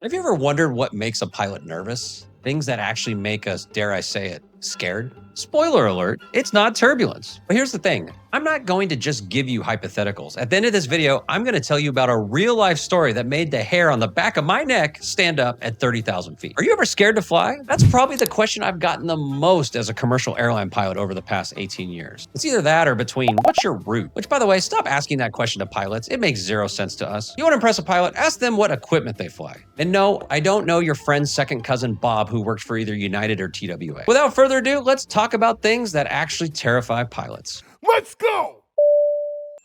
Have you ever wondered what makes a pilot nervous? Things that actually make us, dare I say it, scared? Spoiler alert, it's not turbulence. But here's the thing, I'm not going to just give you hypotheticals. At the end of this video, I'm going to tell you about a real life story that made the hair on the back of my neck stand up at 30,000 feet. Are you ever scared to fly? That's probably the question I've gotten the most as a commercial airline pilot over the past 18 years. It's either that or between, what's your route? Which, by the way, stop asking that question to pilots. It makes zero sense to us. You want to impress a pilot, ask them what equipment they fly. And no, I don't know your friend's second cousin Bob who works for either United or TWA. Without further ado, let's talk about things that actually terrify pilots. Let's go! All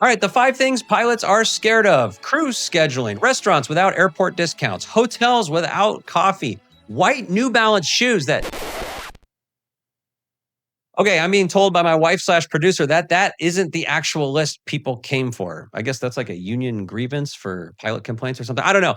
right, the 5 things pilots are scared of: cruise scheduling, restaurants without airport discounts, hotels without coffee, white New Balance shoes that... Okay, I'm being told by my wife/producer that isn't the actual list people came for. I guess that's like a union grievance for pilot complaints or something. I don't know.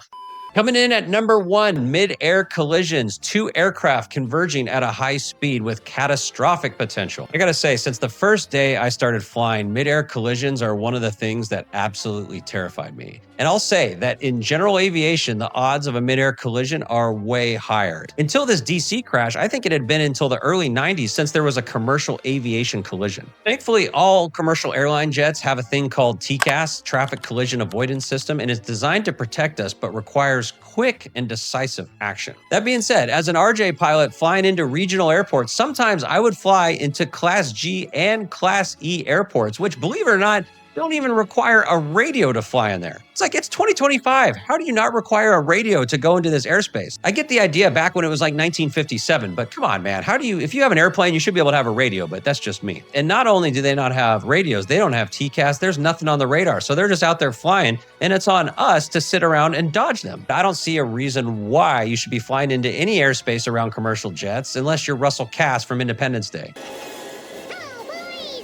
Coming in at number 1, Midair Collisions, 2 aircraft converging at a high speed with catastrophic potential. I gotta say, since the first day I started flying, midair collisions are one of the things that absolutely terrified me. And I'll say that in general aviation, the odds of a midair collision are way higher. Until this DC crash, I think it had been until the early 90s since there was a commercial aviation collision. Thankfully, all commercial airline jets have a thing called TCAS, Traffic Collision Avoidance System, and it's designed to protect us, but requires quick and decisive action. That being said, as an RJ pilot flying into regional airports, sometimes I would fly into Class G and Class E airports, which, believe it or not, don't even require a radio to fly in there. It's like, it's 2025. How do you not require a radio to go into this airspace? I get the idea back when it was like 1957, but come on, man. If you have an airplane, you should be able to have a radio, but that's just me. And not only do they not have radios, they don't have TCAS. There's nothing on the radar. So they're just out there flying, and it's on us to sit around and dodge them. I don't see a reason why you should be flying into any airspace around commercial jets unless you're Russell Cass from Independence Day.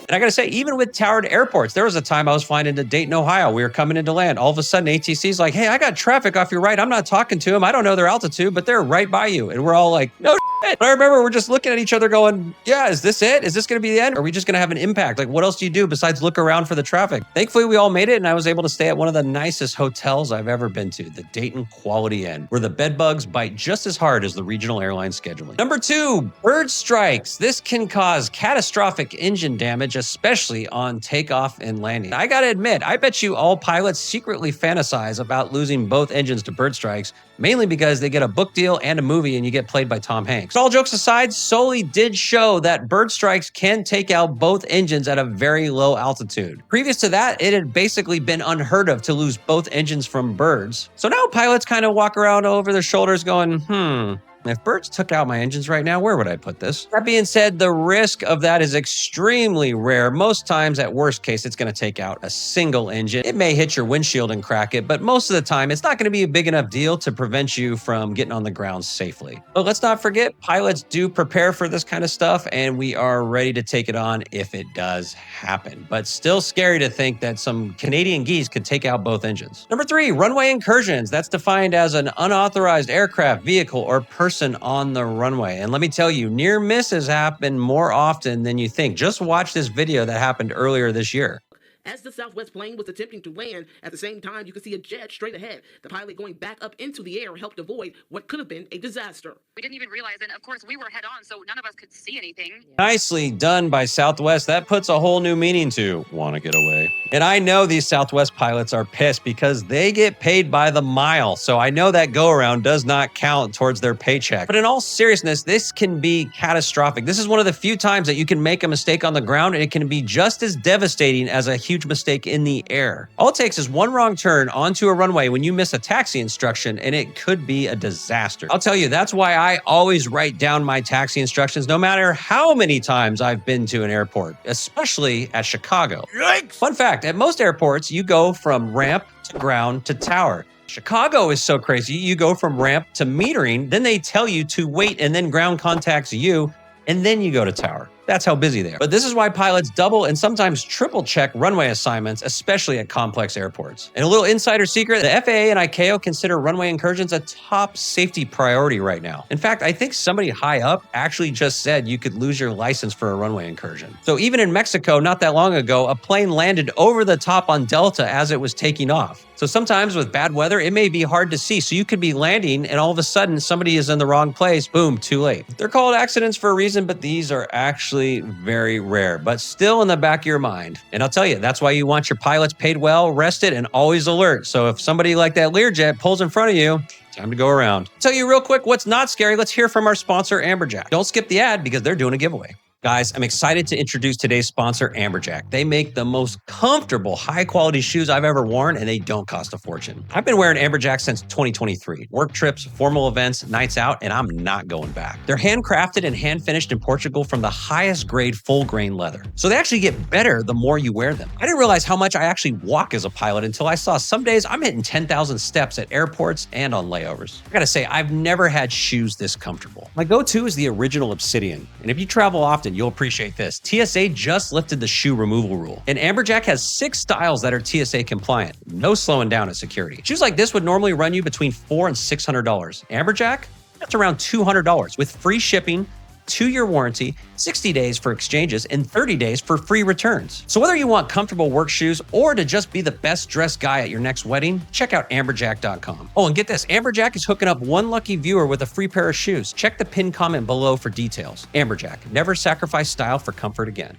And I gotta say, even with towered airports, there was a time I was flying into Dayton, Ohio. We were coming into land. All of a sudden, ATC's like, hey, I got traffic off your right. I'm not talking to them. I don't know their altitude, but they're right by you. And we're all like, no shit. I remember we're just looking at each other going, yeah, is this it? Is this gonna be the end? Are we just gonna have an impact? Like, what else do you do besides look around for the traffic? Thankfully, we all made it, and I was able to stay at one of the nicest hotels I've ever been to, the Dayton Quality Inn, where the bed bugs bite just as hard as the regional airline scheduling. Number 2, bird strikes. This can cause catastrophic engine damage, especially on takeoff and landing. I gotta admit, I bet you all pilots secretly fantasize about losing both engines to bird strikes, mainly because they get a book deal and a movie and you get played by Tom Hanks. But all jokes aside, Soli did show that bird strikes can take out both engines at a very low altitude. Previous to that, it had basically been unheard of to lose both engines from birds. So now pilots kind of walk around over their shoulders going, if birds took out my engines right now, where would I put this? That being said, the risk of that is extremely rare. Most times, at worst case, it's going to take out a single engine. It may hit your windshield and crack it, but most of the time, it's not going to be a big enough deal to prevent you from getting on the ground safely. But let's not forget, pilots do prepare for this kind of stuff, and we are ready to take it on if it does happen. But still scary to think that some Canadian geese could take out both engines. Number 3, runway incursions. That's defined as an unauthorized aircraft, vehicle, or person on the runway. And let me tell you, near misses happen more often than you think. Just watch this video that happened earlier this year. As the Southwest plane was attempting to land, at the same time, you could see a jet straight ahead. The pilot going back up into the air helped avoid what could have been a disaster. We didn't even realize, and of course we were head on, so none of us could see anything. Nicely done by Southwest. That puts a whole new meaning to want to get away. And I know these Southwest pilots are pissed because they get paid by the mile. So I know that go around does not count towards their paycheck. But in all seriousness, this can be catastrophic. This is one of the few times that you can make a mistake on the ground, and it can be just as devastating as a huge mistake in the air. All it takes is one wrong turn onto a runway when you miss a taxi instruction, and it could be a disaster. I'll tell you, that's why I always write down my taxi instructions no matter how many times I've been to an airport, especially at Chicago. Yikes! Fun fact, at most airports, you go from ramp to ground to tower. Chicago is so crazy. You go from ramp to metering, then they tell you to wait, and then ground contacts you, and then you go to tower. That's how busy they are. But this is why pilots double and sometimes triple check runway assignments, especially at complex airports. And a little insider secret, the FAA and ICAO consider runway incursions a top safety priority right now. In fact, I think somebody high up actually just said you could lose your license for a runway incursion. So even in Mexico, not that long ago, a plane landed over the top on Delta as it was taking off. So sometimes with bad weather, it may be hard to see. So you could be landing and all of a sudden somebody is in the wrong place. Boom, too late. They're called accidents for a reason, but these are actually very rare, but still in the back of your mind. And I'll tell you, that's why you want your pilots paid well, rested, and always alert. So if somebody like that Learjet pulls in front of you, time to go around. Tell you real quick what's not scary. Let's hear from our sponsor, Amberjack. Don't skip the ad because they're doing a giveaway. Guys, I'm excited to introduce today's sponsor, Amberjack. They make the most comfortable, high-quality shoes I've ever worn, and they don't cost a fortune. I've been wearing Amberjack since 2023. Work trips, formal events, nights out, and I'm not going back. They're handcrafted and hand-finished in Portugal from the highest grade full-grain leather. So they actually get better the more you wear them. I didn't realize how much I actually walk as a pilot until I saw some days I'm hitting 10,000 steps at airports and on layovers. I gotta say, I've never had shoes this comfortable. My go-to is the original Obsidian, and if you travel often, you'll appreciate this. TSA just lifted the shoe removal rule, and Amberjack has 6 styles that are TSA compliant. No slowing down at security. Shoes like this would normally run you between $400 and $600. Amberjack, that's around $200 with free shipping, 2-year warranty, 60 days for exchanges, and 30 days for free returns. So whether you want comfortable work shoes or to just be the best dressed guy at your next wedding, check out amberjack.com. Oh, and get this, Amberjack is hooking up one lucky viewer with a free pair of shoes. Check the pinned comment below for details. Amberjack, never sacrifice style for comfort again.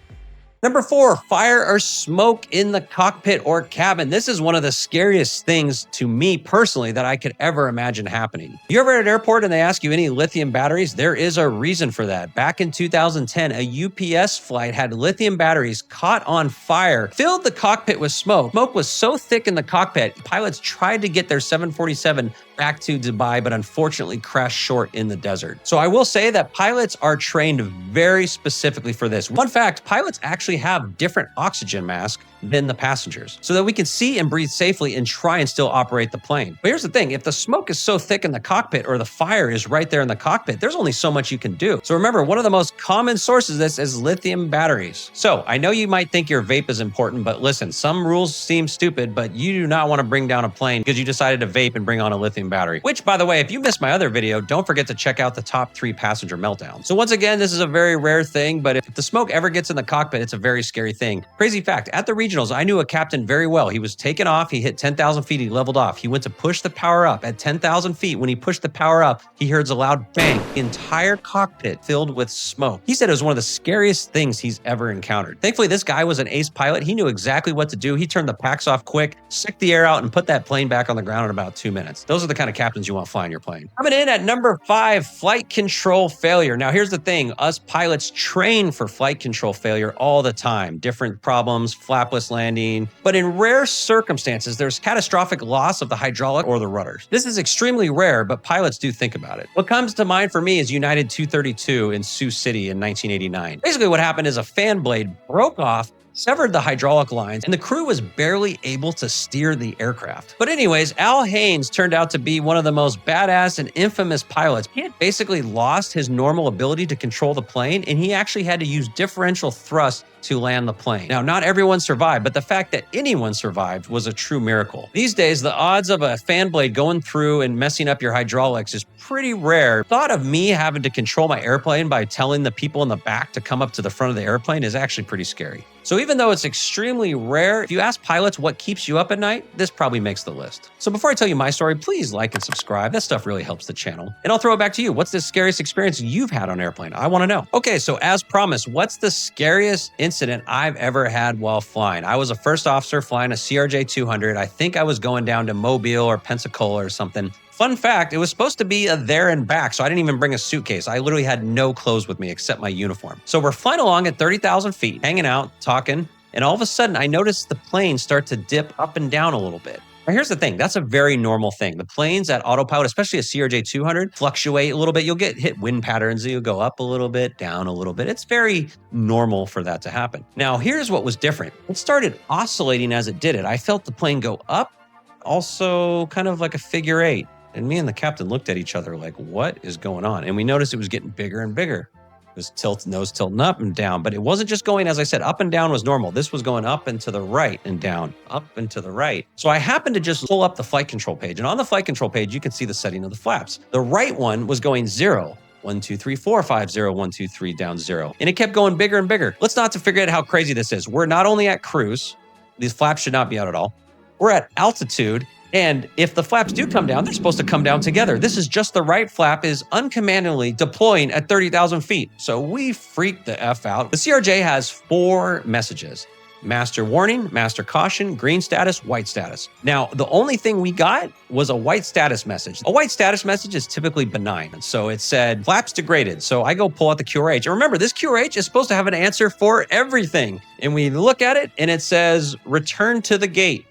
Number 4, fire or smoke in the cockpit or cabin. This is one of the scariest things to me personally that I could ever imagine happening. You ever at an airport and they ask you any lithium batteries? There is a reason for that. Back in 2010, a UPS flight had lithium batteries caught on fire, filled the cockpit with smoke. Smoke was so thick in the cockpit, pilots tried to get their 747 back to Dubai, but unfortunately crashed short in the desert. So I will say that pilots are trained very specifically for this. Fun fact, pilots actually have different oxygen masks than the passengers so that we can see and breathe safely and try and still operate the plane. But here's the thing, if the smoke is so thick in the cockpit or the fire is right there in the cockpit, there's only so much you can do. So remember, one of the most common sources of this is lithium batteries. So I know you might think your vape is important, but listen, some rules seem stupid, but you do not want to bring down a plane because you decided to vape and bring on a lithium battery. Which, by the way, if you missed my other video, don't forget to check out the top 3 passenger meltdowns. So once again, this is a very rare thing, but if the smoke ever gets in the cockpit, it's a very scary thing. Crazy fact, at the regionals, I knew a captain very well. He was taken off, he hit 10,000 feet, he leveled off. He went to push the power up. At 10,000 feet, when he pushed the power up, he heard a loud bang. The entire cockpit filled with smoke. He said it was one of the scariest things he's ever encountered. Thankfully, this guy was an ace pilot. He knew exactly what to do. He turned the packs off quick, sucked the air out, and put that plane back on the ground in about 2 minutes. Those are the kind of captains you want flying your plane. Coming in at number 5, flight control failure. Now, here's the thing. Us pilots train for flight control failure all the time. Different problems, flapless landing. But in rare circumstances, there's catastrophic loss of the hydraulic or the rudders. This is extremely rare, but pilots do think about it. What comes to mind for me is United 232 in Sioux City in 1989. Basically, what happened is a fan blade broke off, severed the hydraulic lines, and the crew was barely able to steer the aircraft. But anyways, Al Haynes turned out to be one of the most badass and infamous pilots. He had basically lost his normal ability to control the plane, and he actually had to use differential thrust to land the plane. Now, not everyone survived, but the fact that anyone survived was a true miracle. These days, the odds of a fan blade going through and messing up your hydraulics is pretty rare. Thought of me having to control my airplane by telling the people in the back to come up to the front of the airplane is actually pretty scary. So even though it's extremely rare, if you ask pilots what keeps you up at night, this probably makes the list. So before I tell you my story, please like and subscribe. That stuff really helps the channel. And I'll throw it back to you. What's the scariest experience you've had on an airplane? I want to know. Okay, so as promised, what's the scariest incident I've ever had while flying? I was a first officer flying a CRJ-200. I think I was going down to Mobile or Pensacola or something. Fun fact, it was supposed to be a there and back, so I didn't even bring a suitcase. I literally had no clothes with me except my uniform. So we're flying along at 30,000 feet, hanging out, talking, and all of a sudden I noticed the plane start to dip up and down a little bit. Now here's the thing, that's a very normal thing. The planes at autopilot, especially a CRJ-200, fluctuate a little bit. You'll get hit wind patterns, you'll go up a little bit, down a little bit. It's very normal for that to happen. Now here's what was different. It started oscillating as it did it. I felt the plane go up, also kind of like a figure 8. And me and the captain looked at each other like, what is going on? And we noticed it was getting bigger and bigger. It was nose tilting up and down, but it wasn't just going, as I said, up and down was normal. This was going up and to the right and down, up and to the right. So I happened to just pull up the flight control page. And on the flight control page, you can see the setting of the flaps. The right one was going 0. 1, 2, 3, 4, 5, 0, 1, 2, 3, down 0. And it kept going bigger and bigger. Let's not to figure out how crazy this is. We're not only at cruise. These flaps should not be out at all. We're at altitude. And if the flaps do come down, they're supposed to come down together. This is just the right flap is uncommandedly deploying at 30,000 feet. So we freaked the F out. The CRJ has 4 messages: master warning, master caution, green status, white status. Now, the only thing we got was a white status message. A white status message is typically benign. So it said flaps degraded. So I go pull out the QRH. And remember, this QRH is supposed to have an answer for everything. And we look at it and it says return to the gate.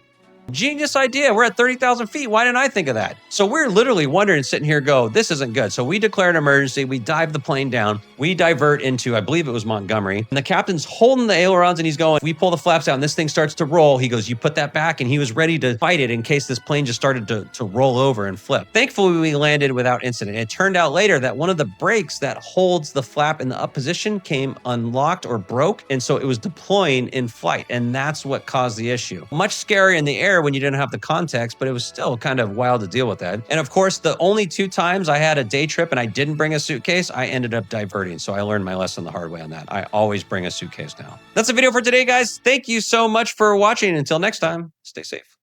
Genius idea. We're at 30,000 feet. Why didn't I think of that? So we're literally wondering, sitting here go, this isn't good. So we declare an emergency. We dive the plane down. We divert into, I believe it was Montgomery. And the captain's holding the ailerons and he's going, we pull the flaps out and this thing starts to roll. He goes, you put that back. And he was ready to fight it in case this plane just started to roll over and flip. Thankfully, we landed without incident. It turned out later that one of the brakes that holds the flap in the up position came unlocked or broke. And so it was deploying in flight. And that's what caused the issue. Much scarier in the air when you didn't have the context, but it was still kind of wild to deal with that. And of course, the only 2 times I had a day trip and I didn't bring a suitcase, I ended up diverting. So I learned my lesson the hard way on that. I always bring a suitcase now. That's the video for today, guys. Thank you so much for watching. Until next time, stay safe.